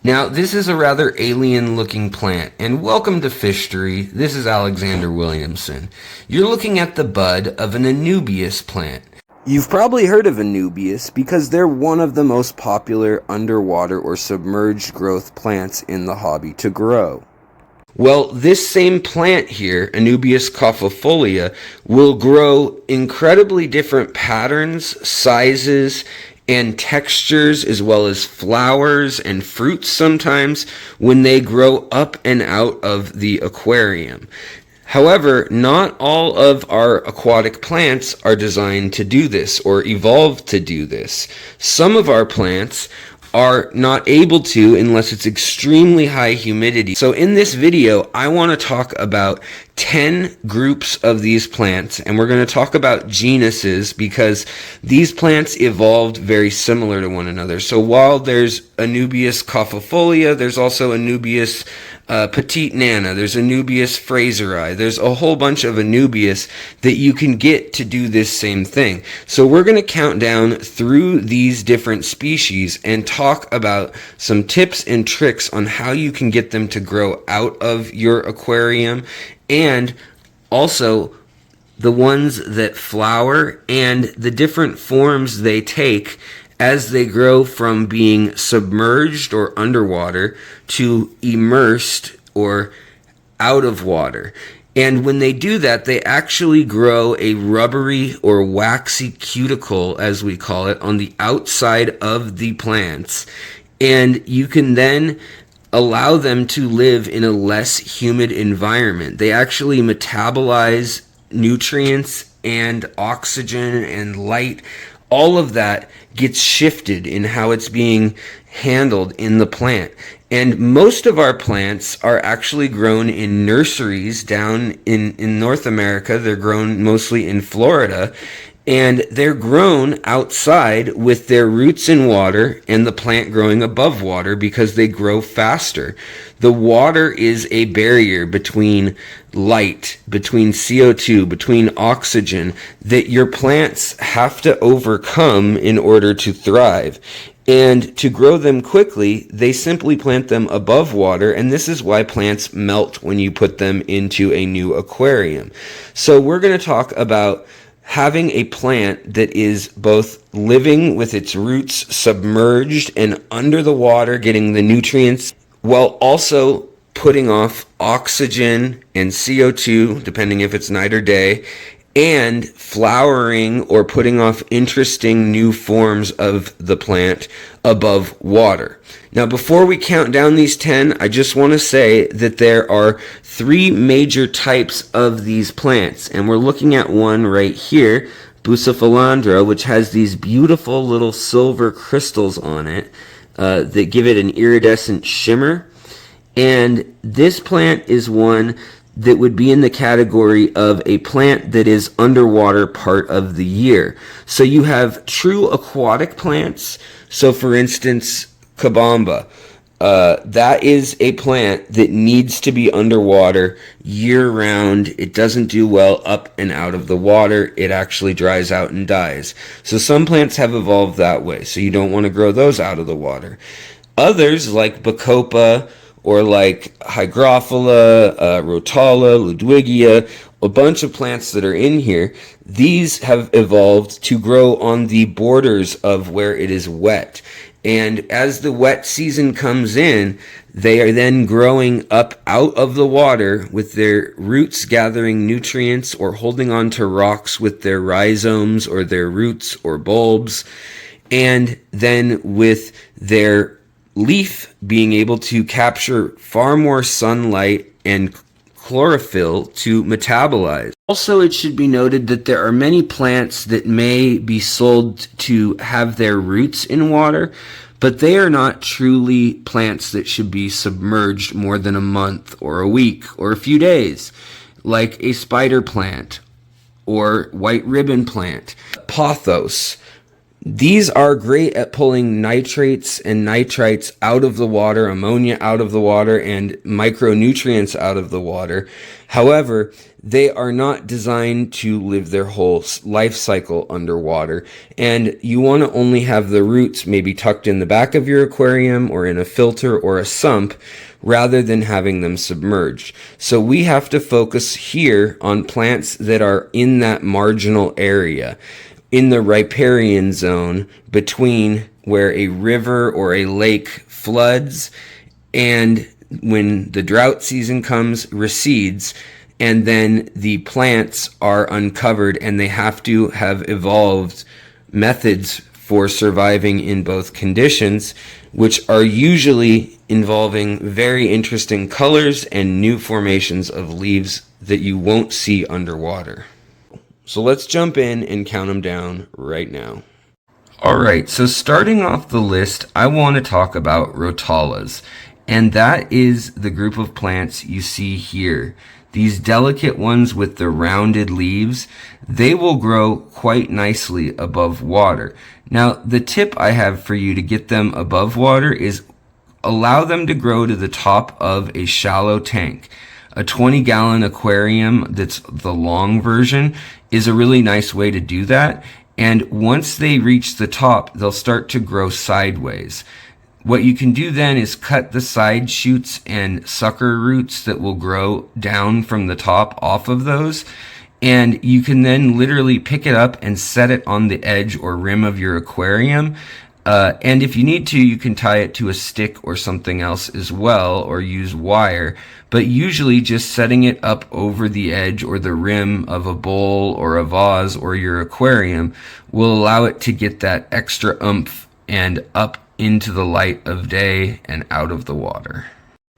Now, this is a rather alien-looking plant, and welcome to FISHTORY. This is Alexander Williamson. You're looking at the bud of an Anubias plant. You've probably heard of Anubias because they're one of the most popular underwater or submerged growth plants in the hobby to grow. Well, this same plant here, Anubias caufifolia, will grow incredibly different patterns, sizes, and textures, as well as flowers and fruits sometimes, when they grow up and out of the aquarium. However, not all of our aquatic plants are designed to do this or evolved to do this. Some of our plants are not able to unless it's extremely high humidity. So in this video, I want to talk about 10 groups of these plants, and we're going to talk about genuses because these plants evolved very similar to one another. So while there's Anubias caufifolia, there's also Anubias petite nana, there's Anubias fraseri, there's a whole bunch of Anubias that you can get to do this same thing. So we're going to count down through these different species and talk about some tips and tricks on how you can get them to grow out of your aquarium, and also the ones that flower and the different forms they take as they grow from being submerged or underwater to immersed or out of water. And when they do that, they actually grow a rubbery or waxy cuticle, as we call it, on the outside of the plants. And you can then allow them to live in a less humid environment. They actually metabolize nutrients and oxygen and light. All of that gets shifted in how it's being handled in the plant. And most of our plants are actually grown in nurseries down in North America. They're grown mostly in Florida. And they're grown outside with their roots in water and the plant growing above water because they grow faster. The water is a barrier between light, between CO2, between oxygen that your plants have to overcome in order to thrive. And to grow them quickly, they simply plant them above water, and this is why plants melt when you put them into a new aquarium. So we're going to talk about having a plant that is both living with its roots submerged and under the water, getting the nutrients, while also putting off oxygen and CO2, depending if it's night or day, and flowering or putting off interesting new forms of the plant above water. Now, before we count down these 10, I just want to say that there are 3 major types of these plants, and we're looking at one right here, Bucephalandra, which has these beautiful little silver crystals on it that give it an iridescent shimmer. And this plant is one that would be in the category of a plant that is underwater part of the year. So you have true aquatic plants. So for instance, Kabamba. That is a plant that needs to be underwater year-round. It doesn't do well up and out of the water. It actually dries out and dies. So some plants have evolved that way, so you don't want to grow those out of the water. Others, like Bacopa or like Hygrophila, Rotala, Ludwigia, a bunch of plants that are in here, these have evolved to grow on the borders of where it is wet. And as the wet season comes in, they are then growing up out of the water with their roots gathering nutrients or holding on to rocks with their rhizomes or their roots or bulbs. And then with their leaf being able to capture far more sunlight and chlorophyll to metabolize. Also, it should be noted that there are many plants that may be sold to have their roots in water, but they are not truly plants that should be submerged more than a month or a week or a few days, like a spider plant or white ribbon plant. Pothos, These are great at pulling nitrates and nitrites out of the water, ammonia out of the water, and micronutrients out of the water. However, they are not designed to live their whole life cycle underwater, and you want to only have the roots maybe tucked in the back of your aquarium or in a filter or a sump rather than having them submerged. So we have to focus here on plants that are in that marginal area, in the riparian zone between where a river or a lake floods and when the drought season comes, recedes, and then the plants are uncovered and they have to have evolved methods for surviving in both conditions, which are usually involving very interesting colors and new formations of leaves that you won't see underwater. So let's jump in and count them down right now. Alright, so starting off the list, I want to talk about Rotalas, and that is the group of plants you see here. These delicate ones with the rounded leaves, they will grow quite nicely above water. Now, the tip I have for you to get them above water is allow them to grow to the top of a shallow tank. A 20-gallon aquarium that's the long version is a really nice way to do that. And once they reach the top, they'll start to grow sideways. What you can do then is cut the side shoots and sucker roots that will grow down from the top off of those. And you can then literally pick it up and set it on the edge or rim of your aquarium. And if you need to, you can tie it to a stick or something else as well, or use wire. But usually just setting it up over the edge or the rim of a bowl or a vase or your aquarium will allow it to get that extra oomph and up into the light of day and out of the water.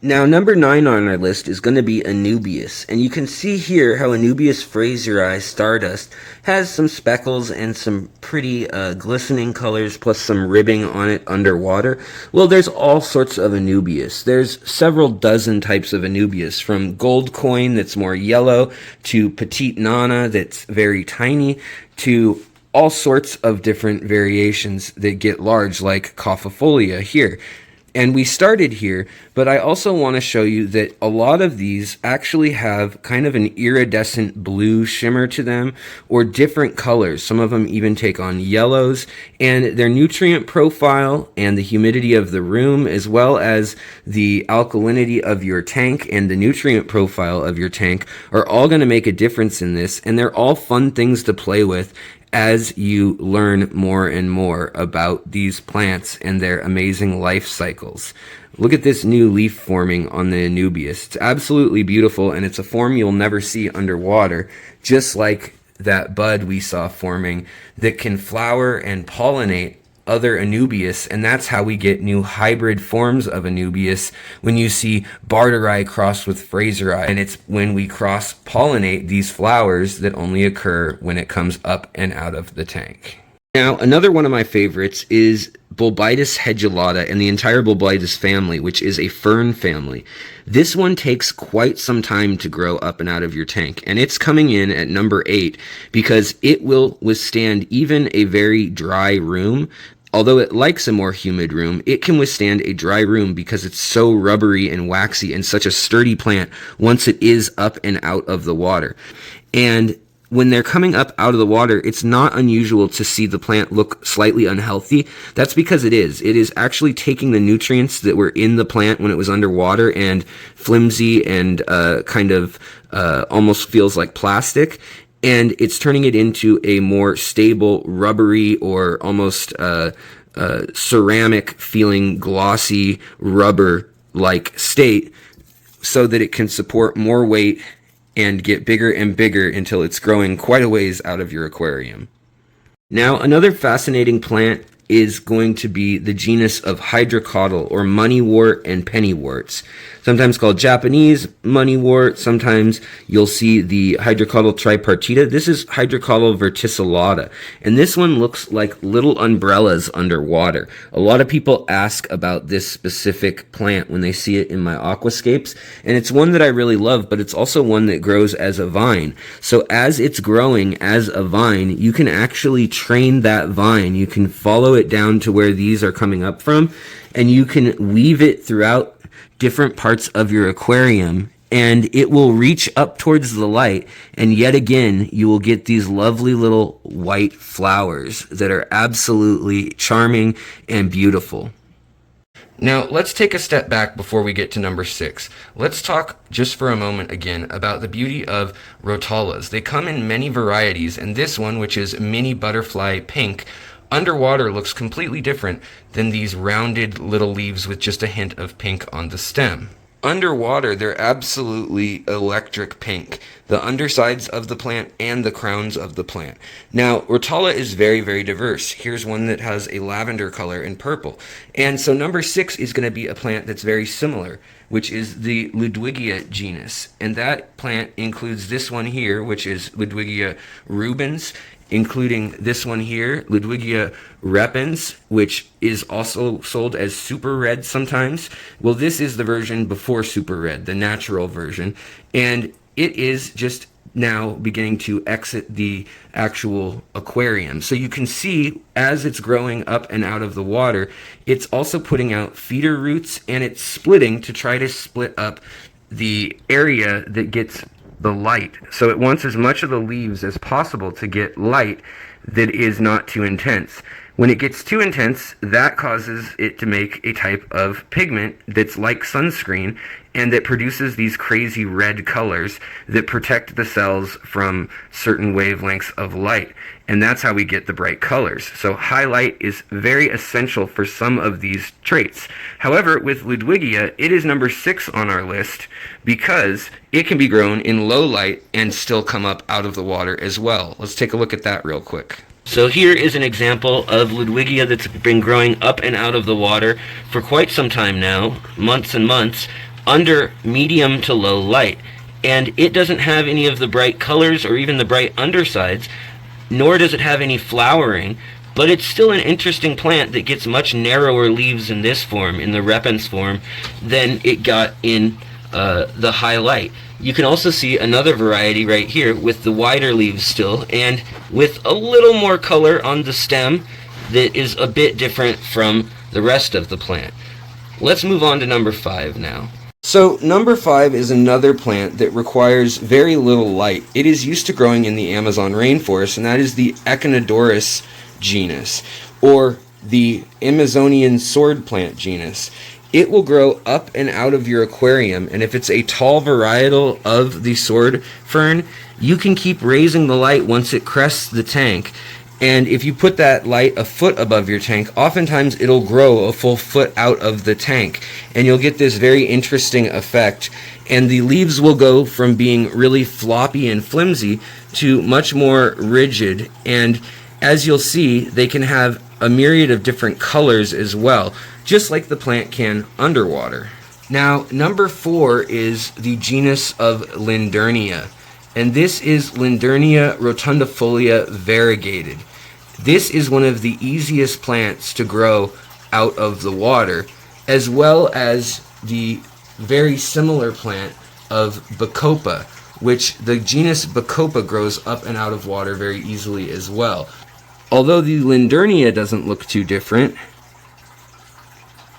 Now, number 9 on our list is going to be Anubias, and you can see here how Anubias fraseri stardust has some speckles and some pretty glistening colors plus some ribbing on it underwater. Well, there's all sorts of Anubias. There's several dozen types of Anubias, from gold coin that's more yellow to petite nana that's very tiny to all sorts of different variations that get large, like cophifolia here. And we started here, but I also want to show you that a lot of these actually have kind of an iridescent blue shimmer to them, or different colors. Some of them even take on yellows, and their nutrient profile and the humidity of the room, as well as the alkalinity of your tank and the nutrient profile of your tank, are all going to make a difference in this, and they're all fun things to play with as you learn more and more about these plants and their amazing life cycles. Look at this new leaf forming on the Anubias. It's absolutely beautiful, and it's a form you'll never see underwater, just like that bud we saw forming that can flower and pollinate other Anubias, and that's how we get new hybrid forms of Anubias when you see Barteri crossed with fraseri, and it's when we cross-pollinate these flowers that only occur when it comes up and out of the tank. Now, another one of my favorites is Bulbitis Hejalata and the entire Bulbitis family, which is a fern family. This one takes quite some time to grow up and out of your tank, and it's coming in at number 8 because it will withstand even a very dry room. Although it likes a more humid room, it can withstand a dry room because it's so rubbery and waxy and such a sturdy plant once it is up and out of the water. And when they're coming up out of the water, it's not unusual to see the plant look slightly unhealthy. That's because it is. It is actually taking the nutrients that were in the plant when it was underwater and flimsy and kind of almost feels like plastic, and it's turning it into a more stable, rubbery, or almost ceramic feeling, glossy, rubber-like state so that it can support more weight and get bigger and bigger until it's growing quite a ways out of your aquarium. Now, another fascinating plant is going to be the genus of Hydrocodile, or moneywort and pennyworts. Sometimes called Japanese moneywort. Sometimes you'll see the Hydrocodile tripartita. This is Hydrocodile Verticellata, and this one looks like little umbrellas underwater. A lot of people ask about this specific plant when they see it in my aquascapes, and it's one that I really love, but it's also one that grows as a vine. So as it's growing as a vine, you can actually train that vine. You can follow it down to where these are coming up from, and you can weave it throughout different parts of your aquarium, and it will reach up towards the light, and yet again you will get these lovely little white flowers that are absolutely charming and beautiful. Now, let's take a step back before we get to number 6. Let's talk just for a moment again about the beauty of Rotalas. They come in many varieties, and this one, which is mini butterfly pink, underwater looks completely different than these rounded little leaves with just a hint of pink on the stem. Underwater, they're absolutely electric pink, the undersides of the plant and the crowns of the plant. Now, Rotala is very, very diverse. Here's one that has a lavender color and purple. And so number 6 is going to be a plant that's very similar, which is the Ludwigia genus. And that plant includes this one here, which is Ludwigia rubens, including this one here, Ludwigia repens, which is also sold as super red sometimes. Well, this is the version before super red, the natural version, and it is just now beginning to exit the actual aquarium. So you can see as it's growing up and out of the water, it's also putting out feeder roots, and it's splitting to try to split up the area that gets the light. So it wants as much of the leaves as possible to get light that is not too intense. When it gets too intense, that causes it to make a type of pigment that's like sunscreen, and that produces these crazy red colors that protect the cells from certain wavelengths of light. And that's how we get the bright colors. So highlight is very essential for some of these traits. However, with Ludwigia, it is number 6 on our list because it can be grown in low light and still come up out of the water as well. Let's take a look at that real quick. So here is an example of Ludwigia that's been growing up and out of the water for quite some time now, months and months, under medium to low light. And it doesn't have any of the bright colors or even the bright undersides, nor does it have any flowering, but it's still an interesting plant that gets much narrower leaves in this form, in the repens form, than it got in the high light. You can also see another variety right here with the wider leaves still, and with a little more color on the stem that is a bit different from the rest of the plant. Let's move on to number 5 now. So number 5 is another plant that requires very little light. It is used to growing in the Amazon rainforest, and that is the Echinodorus genus, or the Amazonian sword plant genus. It will grow up and out of your aquarium, and if it's a tall varietal of the sword fern, you can keep raising the light once it crests the tank. And if you put that light a foot above your tank, oftentimes it'll grow a full foot out of the tank, and you'll get this very interesting effect. And the leaves will go from being really floppy and flimsy to much more rigid, and as you'll see, they can have a myriad of different colors as well, just like the plant can underwater. Now, number 4 is the genus of Lindernia, and this is Lindernia rotundifolia variegated. This is one of the easiest plants to grow out of the water, as well as the very similar plant of Bacopa, which the genus Bacopa grows up and out of water very easily as well. Although the Lindernia doesn't look too different,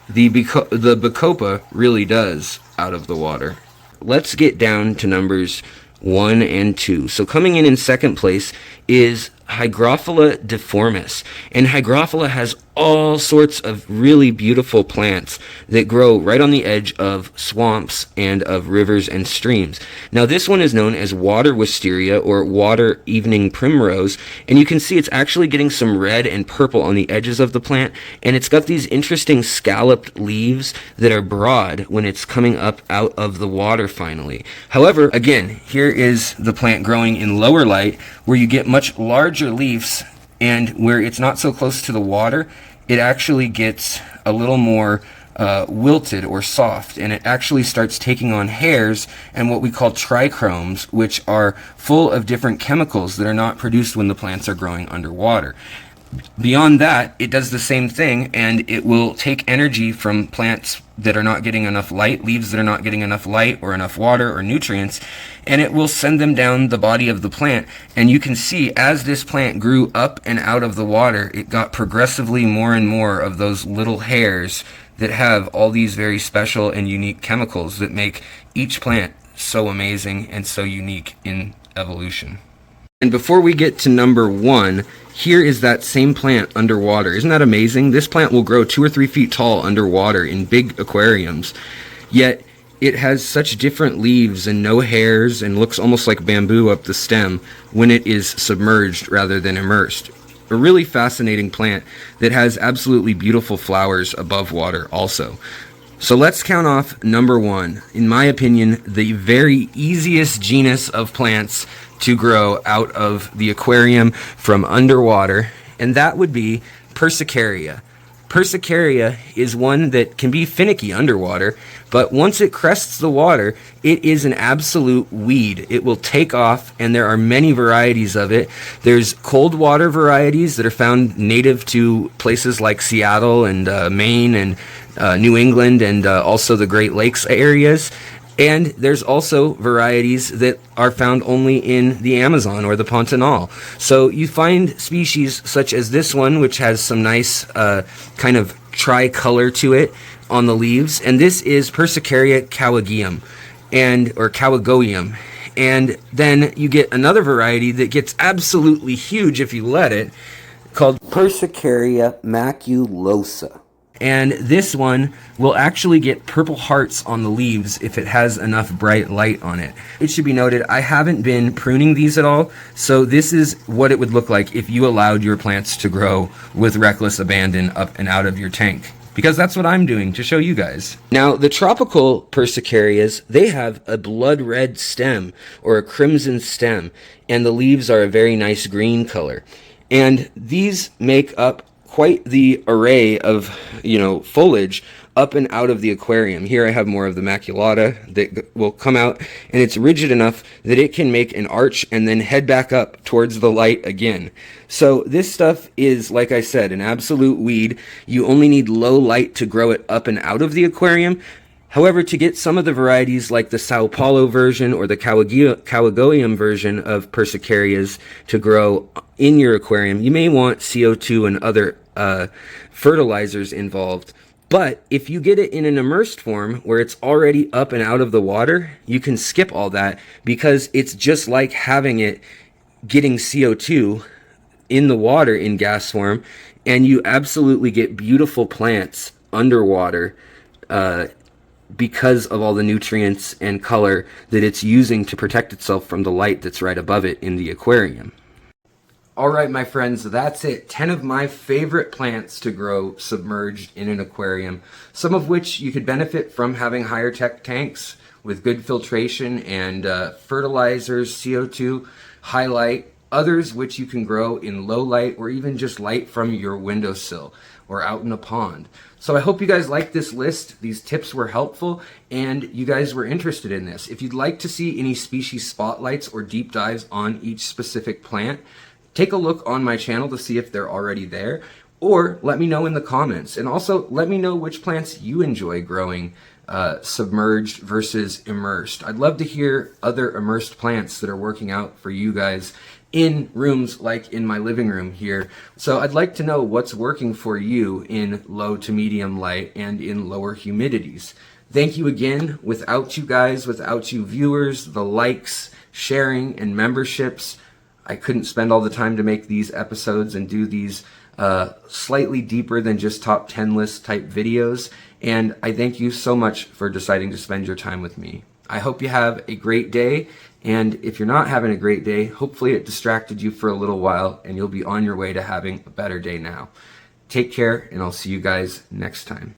the Bacopa really does out of the water. Let's get down to numbers 1 and 2. So coming in second place is Hygrophila deformis, and Hygrophila has all sorts of really beautiful plants that grow right on the edge of swamps and of rivers and streams. Now this one is known as water wisteria, or water evening primrose, and you can see it's actually getting some red and purple on the edges of the plant, and it's got these interesting scalloped leaves that are broad when it's coming up out of the water finally. However, again, here is the plant growing in lower light, where you get much larger leaves and where it's not so close to the water, it actually gets a little more wilted or soft, and it actually starts taking on hairs and what we call trichromes, which are full of different chemicals that are not produced when the plants are growing underwater. Beyond that, it does the same thing, and it will take energy from plants that are not getting enough light, leaves that are not getting enough light or enough water or nutrients, and it will send them down the body of the plant. And you can see as this plant grew up and out of the water, it got progressively more and more of those little hairs that have all these very special and unique chemicals that make each plant so amazing and so unique in evolution. And before we get to number 1, here is that same plant underwater. Isn't that amazing? This plant will grow 2 or 3 feet tall underwater in big aquariums, yet it has such different leaves and no hairs and looks almost like bamboo up the stem when it is submerged rather than immersed. A really fascinating plant that has absolutely beautiful flowers above water also. So let's count off number 1. In my opinion, the very easiest genus of plants to grow out of the aquarium from underwater, and that would be Persicaria. Persicaria is one that can be finicky underwater, but once it crests the water, it is an absolute weed. It will take off, and there are many varieties of it. There's cold water varieties that are found native to places like Seattle and Maine and New England, and also the Great Lakes areas. And there's also varieties that are found only in the Amazon or the Pantanal. So you find species such as this one, which has some nice kind of tricolor to it on the leaves. And this is Persicaria cowageum, or cowagoium. And then you get another variety that gets absolutely huge if you let it, called Persicaria maculosa. And this one will actually get purple hearts on the leaves if it has enough bright light on it. It should be noted, I haven't been pruning these at all, so this is what it would look like if you allowed your plants to grow with reckless abandon up and out of your tank. Because that's what I'm doing to show you guys. Now, the tropical Persicarias, they have a blood red stem or a crimson stem, and the leaves are a very nice green color. And these make up quite the array of, foliage up and out of the aquarium. Here I have more of the maculata that will come out, and it's rigid enough that it can make an arch and then head back up towards the light again. So this stuff is, like I said, an absolute weed. You only need low light to grow it up and out of the aquarium. However, to get some of the varieties like the Sao Paulo version or the Cowagoium version of Persicarias to grow in your aquarium, you may want CO2 and other fertilizers involved. But if you get it in an immersed form where it's already up and out of the water, you can skip all that because it's just like having it getting CO2 in the water in gas form, and you absolutely get beautiful plants underwater because of all the nutrients and color that it's using to protect itself from the light that's right above it in the aquarium. Alright my friends, that's it. 10 of my favorite plants to grow submerged in an aquarium, some of which you could benefit from having higher tech tanks with good filtration and fertilizers, CO2, high light, others which you can grow in low light or even just light from your windowsill or out in a pond. So I hope you guys liked this list. These tips were helpful and you guys were interested in this. If you'd like to see any species spotlights or deep dives on each specific plant, take a look on my channel to see if they're already there, or let me know in the comments. And also let me know which plants you enjoy growing submerged versus immersed. I'd love to hear other immersed plants that are working out for you guys in rooms like in my living room here. So I'd like to know what's working for you in low to medium light and in lower humidities. Thank you again. Without you guys, without you viewers, the likes, sharing, and memberships, I couldn't spend all the time to make these episodes and do these slightly deeper than just top 10 list type videos. And I thank you so much for deciding to spend your time with me. I hope you have a great day. And if you're not having a great day, hopefully it distracted you for a little while and you'll be on your way to having a better day now. Take care, and I'll see you guys next time.